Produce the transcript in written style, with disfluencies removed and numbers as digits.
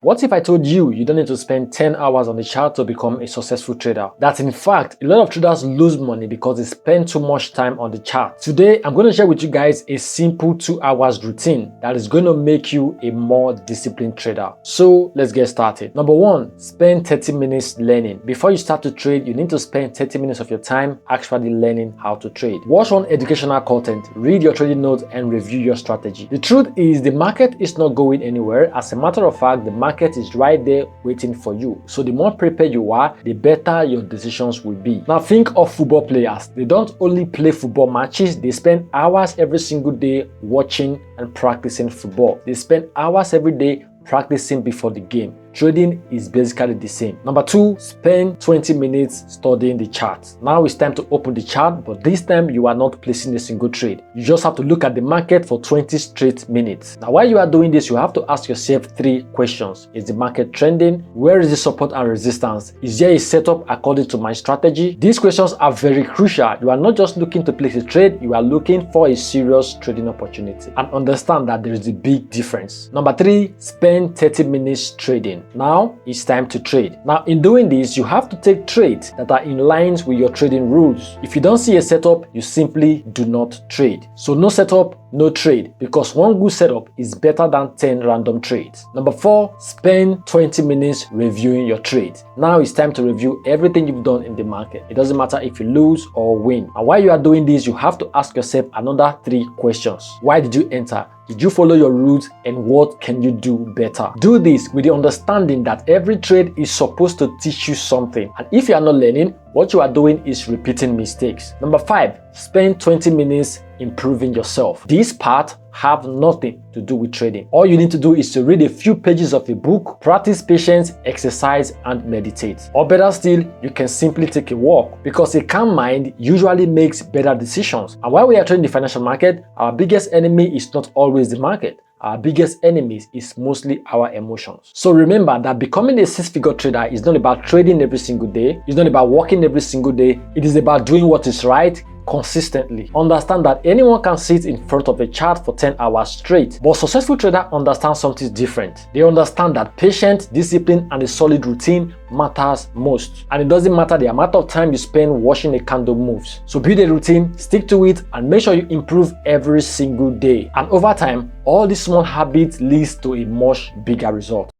What if I told you you don't need to spend 10 hours on the chart to become a successful trader? That in fact, a lot of traders lose money because they spend too much time on the chart. Today, I'm going to share with you guys a simple 2 hours routine that is going to make you a more disciplined trader. So let's get started. Number one, spend 30 minutes learning. Before you start to trade, you need to spend 30 minutes of your time actually learning how to trade. Watch on educational content, read your trading notes, and review your strategy. The truth is the market is not going anywhere. As a matter of fact, the market is right there waiting for you. So the more prepared you are, the better your decisions will be. Now think of football players. They don't only play football matches, they spend hours every single day watching and practicing football. They spend hours every day practicing before the game. Trading is basically the same. Number two, spend 20 minutes studying the chart. Now it's time to open the chart, but this time you are not placing a single trade. You just have to look at the market for 20 straight minutes. Now while you are doing this, you have to ask yourself 3 questions. Is the market trending? Where is the support and resistance? Is there a setup according to my strategy? These questions are very crucial. You are not just looking to place a trade, you are looking for a serious trading opportunity. And understand that there is a big difference. Number 3, spend 30 minutes trading. Now it's time to trade. Now in doing this, you have to take trades that are in line with your trading rules. If you don't see a setup, you simply do not trade. So no setup, no trade, because one good setup is better than 10 random trades. Number 4, spend 20 minutes reviewing your trades. Now it's time to review everything you've done in the market. It doesn't matter if you lose or win. And while you are doing this, you have to ask yourself another 3 questions. Why did you enter? Did you follow your rules, and what can you do better? Do this with the understanding that every trade is supposed to teach you something. And if you are not learning, what you are doing is repeating mistakes. Number 5, spend 20 minutes improving yourself. This part have nothing to do with trading. All you need to do is to read a few pages of a book, practice patience, exercise, and meditate. Or better still, you can simply take a walk, because a calm mind usually makes better decisions. And while we are trading the financial market, our biggest enemy is not always the market. Our biggest enemies is mostly our emotions. So remember that becoming a 6-figure trader is not about trading every single day. It's not about working every single day. It is about doing what is right consistently. Understand that anyone can sit in front of a chart for 10 hours straight, but successful traders understand something different. They understand that patience, discipline, and a solid routine matters most. And it doesn't matter the amount of time you spend watching a candle moves. So build a routine, stick to it, and make sure you improve every single day. And over time, all these small habits leads to a much bigger result.